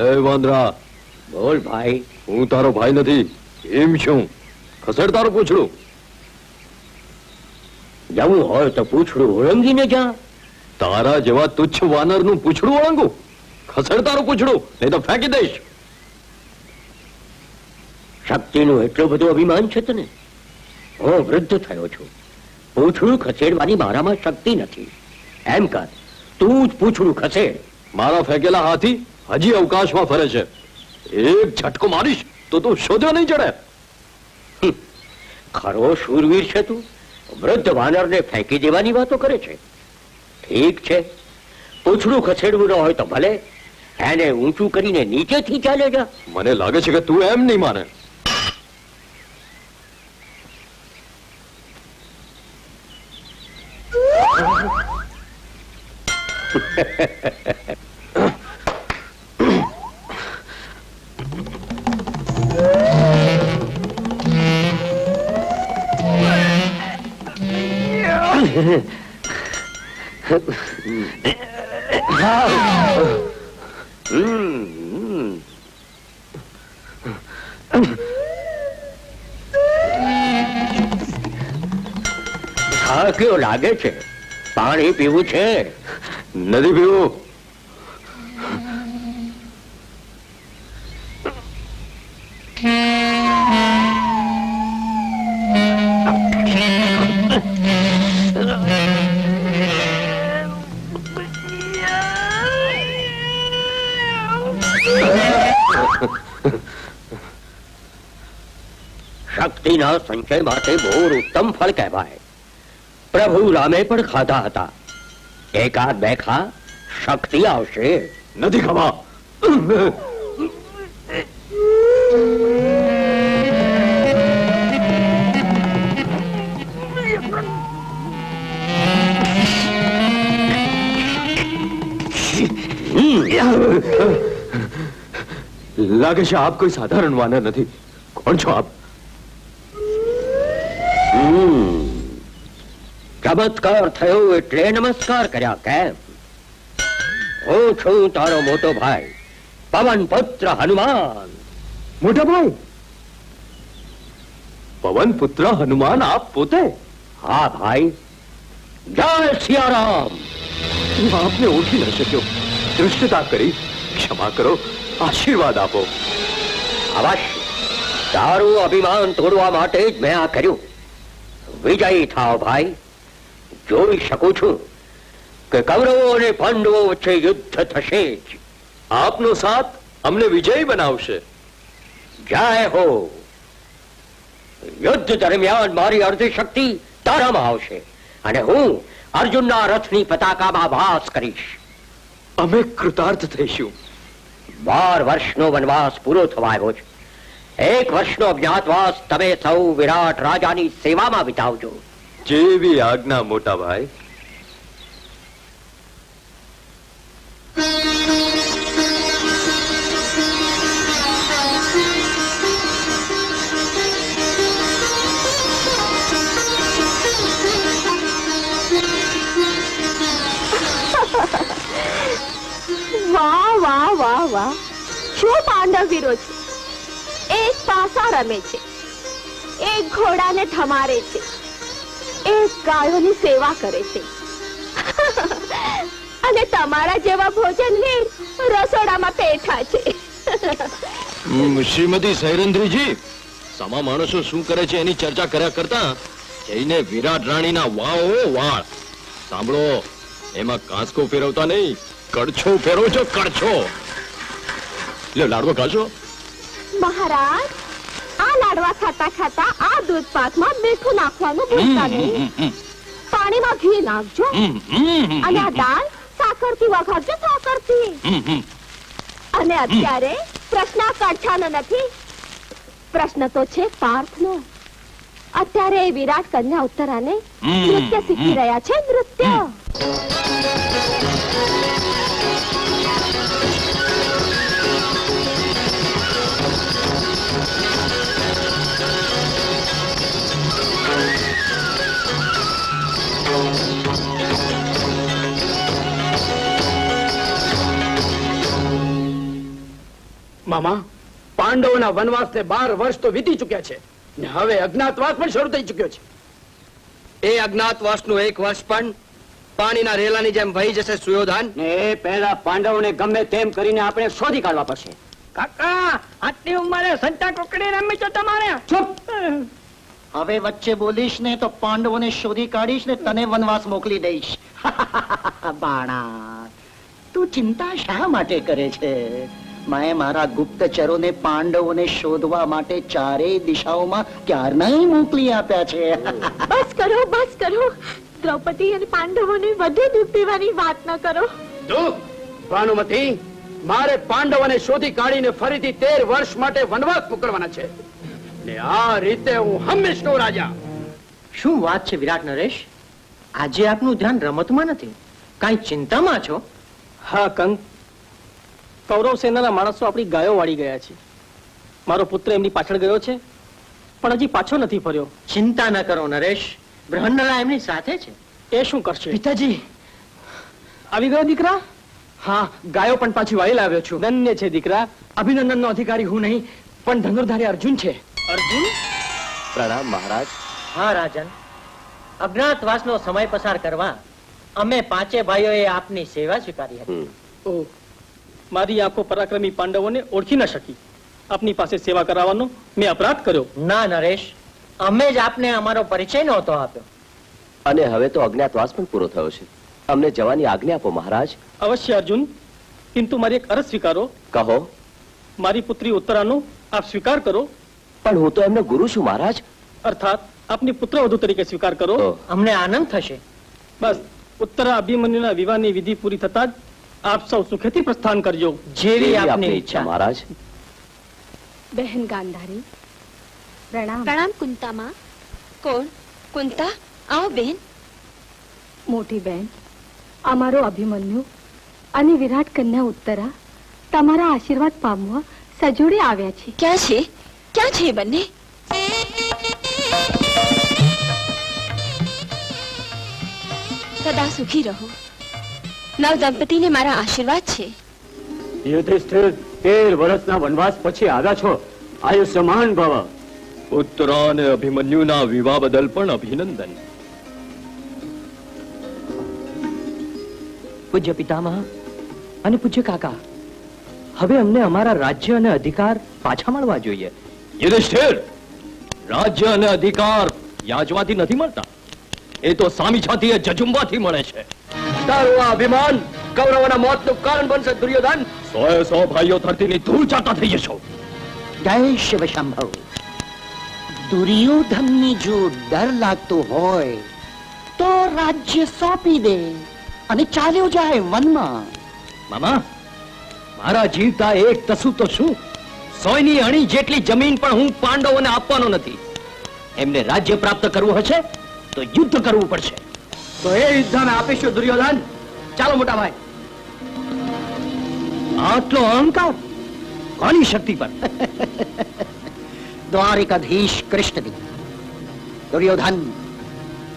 એ વાંદરા, બોલ ભાઈ. હું તારો ભાઈ નથી એમ છું. ખસેડ તારું પૂછડું. જવું હોય તો પૂછડું ઓળંગીને જા. તારા જેવા તુચ્છ વાનરનું પૂછડું ઓળંગું? ખસેડ તારું પૂછડું, નહીં તો ફેંકી દઈશ. શક્તિનું એટલું બધું અભિમાન છે તને? હું વૃદ્ધ થયો છું. પૂછડું ખસેડવાની મારામાં શક્તિ નથી. એમ કર, તું જ પૂછડું ખસેડ. મારા ફેંકેલા હાથી હજી અવકાશમાં ફરે છે. એક ઝટકો મારીશ તો તું શોધ્યો નહીં ચડે. ખરો શૂરવીર છે તું. વૃદ્ધ વાનરને ફેંકી દેવાની વાતો કરે છે. ઠીક છે, પૂછડું ખસેડવું ન હોય તો ભલે, એને ઊંચું કરીને નીચેથી ચાલે જા. મને લાગે છે કે તું એમ નહીં માને. થાક્યો લાગે છે. પાણી પીવું છે? નથી પીવું. શક્તિના સંચય માટે બોર ઉત્તમ ફળ કહેવાય. પ્રભુ રામે પણ ખાધા હતા. એકાદ બે ખા, શક્તિ આવશે. નથી ખવા. લાગે છે આપ કોઈ સાધારણ વાનર નથી. કોણ છો આપ? ચમત્કાર થયો એટલે નમસ્કાર કર્યા કેમ? હું છું તારો મોટો ભાઈ, પવન પુત્ર હનુમાન. મોટા ભાઈ? પવન પુત્ર હનુમાન આપ પોતે? હા ભાઈ. જય સિયારામ. હું આપને ઓળખી ન શક્યો. દૃષ્ટતા કરી ક્ષમા કરો, આશીર્વાદ આપો. અવશ્ય. તારું અભિમાન તોડવા માટે જ મેં આ કર્યું. વિજયી થાવ ભાઈ. જોઈ શકું છું કે કૌરવો અને પાંડવો વચ્ચે યુદ્ધ થશે જ. આપનો સાથ અમને વિજયી બનાવશે. જય હો. યુદ્ધ દરમિયાન મારી અર્ધ શક્તિ તારામાં આવશે અને હું અર્જુનના રથની પતાકામાં વાસ કરીશ. અમે કૃતાર્થ થઈશું. 12 વર્ષનો વનવાસ પૂરો થવા આવ્યો છે. 1 વર્ષનો અજ્ઞાતવાસ તમે સૌ વિરાટ રાજાની સેવામાં વિતાવજો. જેવી આજ્ઞા મોટા ભાઈ. વાહ વાહ વાહ વાહ, શું પાંડવ વીરો છે. એક પાસા રમે છે, એક ઘોડાને ઠમારે છે, એક ગાયોની સેવા કરે છે અને તમારા જેવા ભોજનવીર રસોડામાં બેઠા છે. શ્રીમતી સૈરંદ્રીજી, સમા માણસો શું કરે છે એની ચર્ચા કર્યા કરતા જઈને વિરાટ રાણીના વાળો વાળ સાંભળો. એમાં કાંસકો ફેરવતા નહીં, કડછો ફેરવો છો, કડછો. લે લાડવો ખાશો? મહારાજ, આ લાડવા ખાતા ખાતા આ દૂધ પાકમાં મીઠું નાખવાનું ભૂલતા નહીં. પાણીમાં ઘી નાખજો અને આ દાળ સાકરથી વઘારજો, સાકરથી. અને અત્યારે પ્રશ્ન કડછાનો નથી, પ્રશ્ન તો છે પાર્થનો. અત્યારે એ વિરાટ કન્યા ઉત્તરાને નૃત્ય શીખી રહ્યા છે. નૃત્ય. મામા, પાંડવોના વનવાસને 12 વર્ષ તો વીતી ચૂક્યા છે ને હવે અજ્ઞાતવાસ પણ શરૂ થઈ ચૂક્યો છે. એ અજ્ઞાતવાસનું 1 વર્ષ પણ પાણીના રેલાની જેમ વહી જશે સુયોધન. ને એ પહેલા પાંડવોને ગમે તેમ કરીને આપણે શોધી કાઢવા પડશે. કાકા, આટલી ઉંમરે સંતા કોકડી રમી તો તમારે. ચૂપ! હવે વચ્ચે બોલીશ ને તો પાંડવોને શોધી કાઢીશ ને તને વનવાસ મોકલી દઈશ. બાણા, તું ચિંતા શા માટે કરે છે? મેં મારા ગુપ્તચરોને પાંડવોને શોધવા માટે ચારેય દિશાઓમાં ક્યારનાય મોકલી આપ્યા છે. બસ કરો. દ્રૌપદી અને પાંડવોને વધુ દૂધ પીવાની વાત ન કરો. દુઃખ, ભાનુમતી, મારે પાંડવોને શોધી કાઢીને ફરીથી 13 વર્ષ માટે વનવાસ મોકલવાના છે ને આ રીતે હું હંમેશનો રાજા. શું વાત છે વિરાટ નરેશ? આજે આપનું ધ્યાન રમતમાં નથી, કાંઈ ચિંતામાં છો? હા કંક, કૌરવ સેનાના માણસો આપણી ગાયો વાળી ગયા છે. મારો પુત્ર એમની પાછળ ગયો છે પણ હજી પાછો નથી ફર્યો. ચિંતા ન કરો નરેશ, બ્રહ્મનલા એમની સાથે છે. એ શું કરશે? પિતાજી, આવી ગયો દીકરા? હા, ગાયો પણ પાછી વાળી લાવ્યો છું. ધન્ય છે દીકરા. અભિનંદનનો અધિકારી હું નહીં, પણ ધનુર્ધારી અર્જુન છે. અર્જુન? પ્રણામ મહારાજ. હા રાજન, અજ્ઞાતવાસનો સમય પસાર કરવા અમે 5 ભાઈઓએ આપની સેવા સ્વીકારી હતી. ઓહ, મારી આંખો પરાક્રમી પાંડવોને ઓળખી ન શકી. આપની પાસે સેવા કરાવવાનો મેં અપરાધ કર્યો. ના નરેશ, અમે જ આપને અમારો પરિચય નહોતો આપ્યો. અને હવે તો અજ્ઞાતવાસ પણ પૂરો થયો છે. અમને જવાની આજ્ઞા આપો મહારાજ. અવશ્ય અર્જુન, કિંતુ મારી એક અરજ સ્વીકારો. કહો. મારી પુત્રી ઉત્તરાનો આપ સ્વીકાર કરો. પણ હું તો એમનો ગુરુ છું મહારાજ. અર્થાત આપની પુત્રવધુ તરીકે સ્વીકાર કરો. તો અમને આનંદ થશે. બસ ઉત્તરા અભિમન્યુના વિવાહની વિધિ પૂરી થતા જ આપ સૌ સુખેથી પ્રસ્થાન કરજો. જેવી આપની ઈચ્છા. મહારાજ. બહેન ગાંધારી, પ્રણામ. પ્રણામ કુંતામાં. કોણ? કુંતા, આવો બેન. મોટી બહેન, અમારો અભિમન્યુ અને વિરાટ કન્યા ઉત્તરા તમારા આશીર્વાદ પામવા સજોડે આવ્યા છે. ક્યાં છે એ બંને? સદા સુખી રહો. નવ દંપતીને મારા આશીર્વાદ છે. યુધિષ્ઠિર 13 વર્ષના વનવાસ પછી આવ્યા છો. આયુષ્યમાન ભવ. ઉત્તરા અને અભિમન્યુના વિવાહ બદલ પણ અભિનંદન. પૂજ્ય પિતામહ અને પૂજ્ય કાકા, હવે અમને અમારા રાજ્ય અને અધિકાર પાછા મળવા જોઈએ. યુધિષ્ઠિર, રાજ્ય અને અધિકાર યાચવાથી નથી મળતા, એ તો સામી છાતીએ જજુમવાથી મળે છે. તારું આ અભિમાન કૌરવોના મોતનું કારણ બનશે દુર્યોધન. 100 ભાઈઓ ધરતીની ધૂળ ચાટા થઈ જશો. જય શિવ શંભવ. દુર્યોધનની જો ડર લાગતો હોય તો રાજ્ય સોંપી દે અને ચાલ્યો જાય વનમાં. મામા, મારા જીવતા એક તસુ તો શું, 100ની અણી જેટલી જમીન પણ હું પાંડવોને આપવાનો નથી. એમને રાજ્ય પ્રાપ્ત કરવું હશે તો યુદ્ધ કરવું પડશે. તો એ યુદ્ધ અમે આપીશું દુર્યોધન. ચાલો મોટા ભાઈ. આટલો અહંકાર કોની શક્તિ પર? દ્વારિકાધીશ કૃષ્ણની. દુર્યોધન,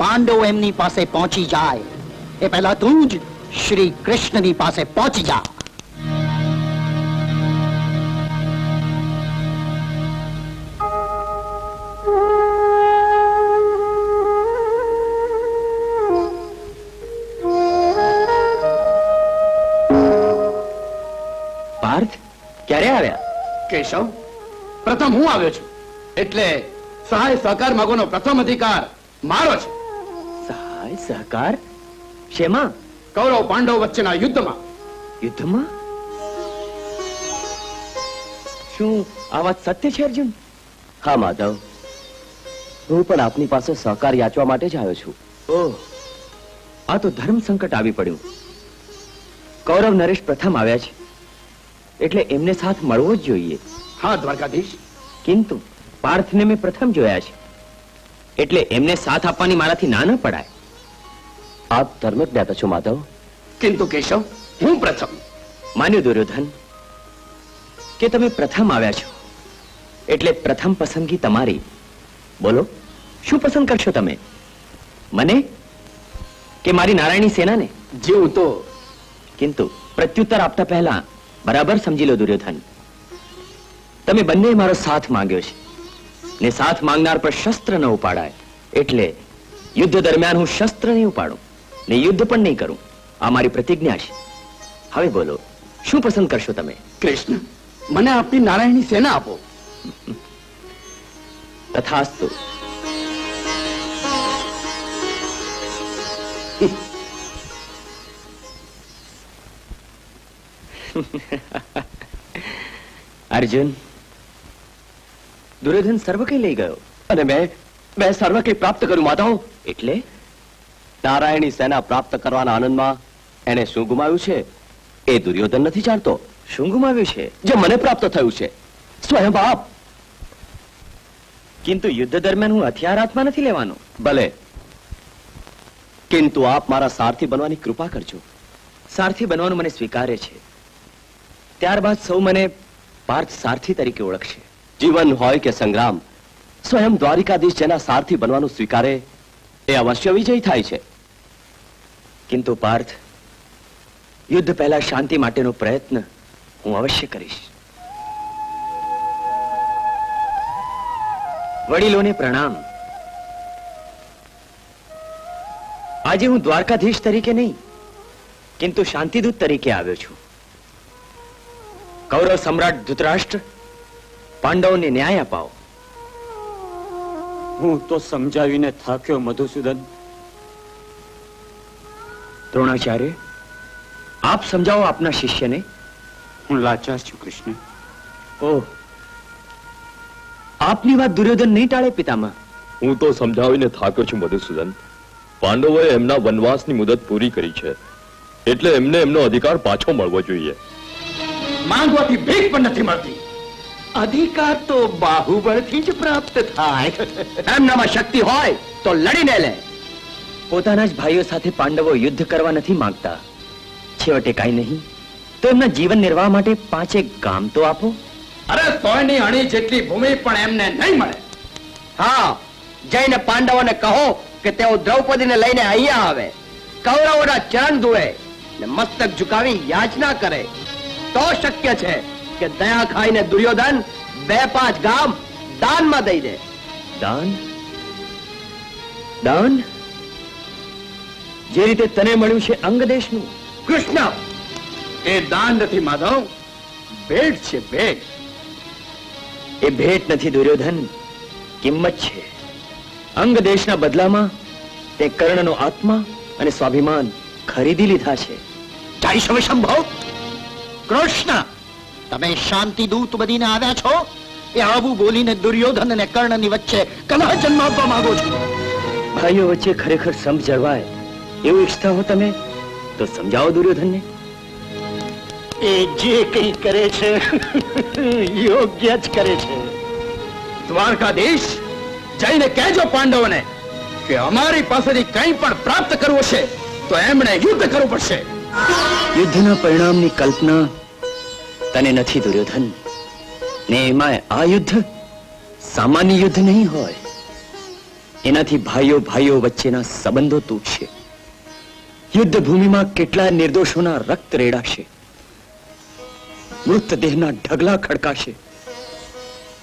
પાંડવો એમની પાસે પહોંચી જાય એ પહેલા તું જ શ્રી કૃષ્ણની પાસે પહોંચી જા. પાર્થ, ક્યારે આવ્યા? કેશવ, પ્રથમ હું આવ્યો છું એટલે સહાય સહકાર માંગવાનો પ્રથમ અધિકાર મારો છે. સહાય સહકાર? શેમાં? કૌરવ પાંડવ વચ્ચેના યુદ્ધમાં. યુદ્ધમાં? શું આ વાત સત્ય છે અર્જુન? હા માધવ, હું પણ આપની પાસે સહકાર યાચવા માટે જ આવ્યો છું. ઓહ, આ તો ધર્મ સંકટ આવી પડ્યું. કૌરવ નરેશ પ્રથમ આવ્યા છે એટલે એમને સાથ મળવો જ જોઈએ. હા દ્વારકાધીશ. કિંતુ પાર્થને મેં પ્રથમ જોયા છે એટલે એમને સાથ આપવાની મારાથી ના ન પડાય. આપ ધર્મજ્ઞાતા છો માધવ. કિંતુ કેશવ, હું પ્રથમ. માન્યું દુર્યોધન કે તમે પ્રથમ આવ્યા છો એટલે પ્રથમ પસંદગી તમારી. બોલો, શું પસંદ કરશો તમે? મને કે મારી નારાયણી સેનાને? જીવ તો કિંતુ પ્રત્યુત્તર આપતા પહેલા બરાબર સમજી લો દુર્યોધન તમે બંને મારો સાથ માંગ્યો છે ને સાથ માંગનાર પર શસ્ત્ર ન ઉપાડાય, એટલે યુદ્ધ દરમિયાન હું શસ્ત્ર નહીં ઉપાડું ને યુદ્ધ પણ નહીં કરું. આ મારી પ્રતિજ્ઞા છે. હવે બોલો, શું પસંદ કરશો તમે? કૃષ્ણ, મને આપની નારાયણની સેના આપો. તથાસ્તુ. અર્જુન, દુર્યોધન સર્વ કઈ લઈ ગયો અને મેં સર્વ કંઈ પ્રાપ્ત કર્યું માધવ. એટલે નારાયણની સેના પ્રાપ્ત કરવાના આનંદમાં એને શું ગુમાવ્યું છે એ દુર્યોધન નથી જાણતો. શું ગુમાવ્યું છે? જે મને પ્રાપ્ત થયું છે, સ્વયં બાપ. કિંતુ યુદ્ધ દરમિયાન હું હથિયાર હાથમાં નથી લેવાનો. ભલે, કિંતુ આપ મારા સારથી બનવાની કૃપા કરજો. સારથી બનવાનું મને સ્વીકાર્ય છે. ત્યારબાદ સૌ મને પાર્થ સારથી તરીકે ઓળખશે. જીવન હોય કે સંગ્રામ, સ્વયં દ્વારિકાધીશ જેના સારથી બનવાનું સ્વીકારે એ અવશ્ય વિજય થાય છે. કિંતુ પાર્થ, યુદ્ધ પહેલા શાંતિ માટેનો પ્રયત્ન હું અવશ્ય કરીશ. વડીલોને પ્રણામ. આજે હું દ્વારકાધીશ તરીકે નહીં, કિંતુ શાંતિદૂત તરીકે આવ્યો છું. કૌરવ સમ્રાટ ધૃતરાષ્ટ્ર, પાંડવોને ન્યાય અપાવો. હું તો સમજાવીને થાક્યો મધુસૂદન. દ્રોણાચાર્ય, આપ સમજાવો આપના શિષ્યને. હું લાચાર છું કૃષ્ણ. ઓહ, આપની વાત દુર્યોધન નહીં ટાળે પિતામહ. હું તો સમજાવીને થાક્યો છું મધુસૂદન. પાંડવોએ એમના વનવાસની મુદત પૂરી કરી છે, એટલે એમને એમનો અધિકાર પાછો મળવો જોઈએ. માંગવાથી ભીખ પણ નથી મળતી. અધિકાર તો બાહુબળથી જ પ્રાપ્ત થાય. એમનામાં શક્તિ હોય તો લડીને લે. પોતાના જ ભાઈઓ સાથે પાંડવો યુદ્ધ કરવા નથી માંગતા. છેવટે કાંઈ નહીં તો એમના જીવન નિર્વાહ માટે 5 ગામ તો આપો. અરે સોયની અણી જેટલી ભૂમિ પણ એમને નહીં મળે. હા, જઈને પાંડવોને કહો કે તેઓ દ્રૌપદીને લઈને અહીંયા આવે, કૌરવોના ચરણ ધુએ ને મસ્તક ઝુકાવી યાચના કરે. તો શક્ય છે કે દયા ખાઈને દુર્યોધન 2-5 ગામ દાનમાં દઈ દે. દાન? દાન? જે રીતે તને મળ્યું છે અંગદેશનું. કૃષ્ણ, એ દાન નથી માધવ, ભેટ છે ભેટ. એ ભેટ નથી દુર્યોધન, કિંમત છે. અંગદેશના બદલામાં તે કર્ણનો આત્મા અને સ્વાભિમાન ખરીદી લીધા છે. જય શિવ શંભો. કૃષ્ણ, તમે શાંતિ દૂત બનીને આવ્યા છો એ આવું બોલીને દુર્યોધન અને કર્ણની વચ્ચે કલહ જન્માવવા માંગો છો? ભાઈઓ વચ્ચે ખરેખર સમજ જળવાય એવું ઈચ્છતા હો તમે તો સમજાવો દુર્યોધનને. એ જે કંઈ કરે છે યોગ્ય જ કરે છે. દ્વારકાધીશ, જઈને કહેજો પાંડવોને કે અમારી પાસેથી કંઈ પણ પ્રાપ્ત કરવું છે તો એમણે યુદ્ધ કરવું પડશે. યુદ્ધના પરિણામની કલ્પના તને નથી દુર્યોધન, ને એમાં આ યુદ્ધ સામાન્ય યુદ્ધ નહીં હોય. એનાથી ભાઈઓ ભાઈઓ વચ્ચેના સંબંધો તૂટશે. યુદ્ધ ભૂમિમાં કેટલા નિર્દોષોના રક્ત રેડાશે, મૃતદેહના ઢગલા ખડકાશે,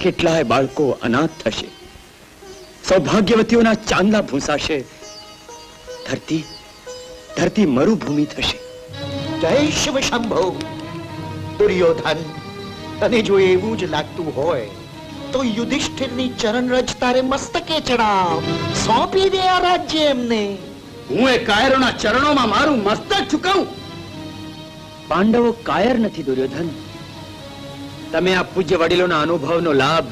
કેટલાય બાળકો અનાથ થશે, સૌભાગ્યવતીઓના ચાંદલા ભૂંસાશે, ધરતી મરુભૂમિ થશે. જય શિવ શંભો. દુર્યોધન, તને જો એવું જ લાગતું હોય તો યુધિષ્ઠિરની ચરણ રજ તારે મસ્તકે ચડાવ. સોંપી દે આ રાજ્ય એમને. હું એ કાયરોના ચરણોમાં મારું મસ્તક ઝુકાવું? પાંડવો કાયર નથી દુર્યોધન. તમે આ પૂજ્ય વડીલોના અનુભવનો લાભ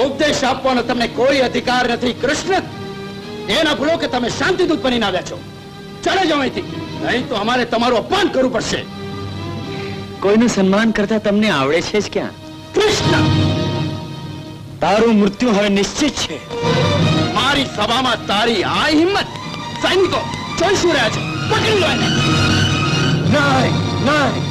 ઉપદેશ આપવાનો તમને કોઈ અધિકાર નથી. કૃષ્ણ, એ ના ભૂલો કે તમે શાંતિદૂત બનીને આવ્યા છો. ચલે જાઓ અહીંથી, નહીં તો અમારે તમારું અપમાન કરવું પડશે. કોઈનું સન્માન કરતા તમને આવડે છે જ ક્યાં? કૃષ્ણ, તારું મૃત્યુ હવે નિશ્ચિત છે. મારી સભામાં તારી આ હિંમત! સૈનિકો, જોઈ શું રહ્યા છે? પકડી લો એને. નહીં, નહીં.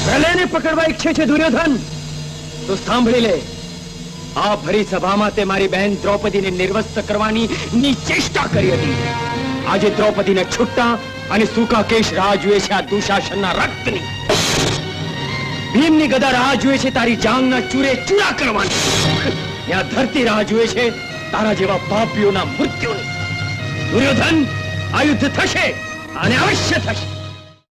પહેલે એને પકડવા ઈચ્છે છે દુર્યોધન તો સાંભળી લે. આ ભરી સભામાં તે મારી બહેન દ્રૌપદીને નિર્વસ્ત્ર કરવાની ની ચેષ્ટા કરી હતી. આજે દ્રૌપદીને છૂટા અને સૂકા કેશ રાહ જુએ છે આ દુશાસનના રક્તની. ભીમની ગદા રાહ જુએ છે તારી જાંગના ચૂરે ચૂરા કરવાની. ત્યાં ધરતી રાહ જુએ છે તારા જેવા પાપીઓના મૃત્યુની. દુર્યોધન, આ યુદ્ધ થશે અને અવશ્ય થશે.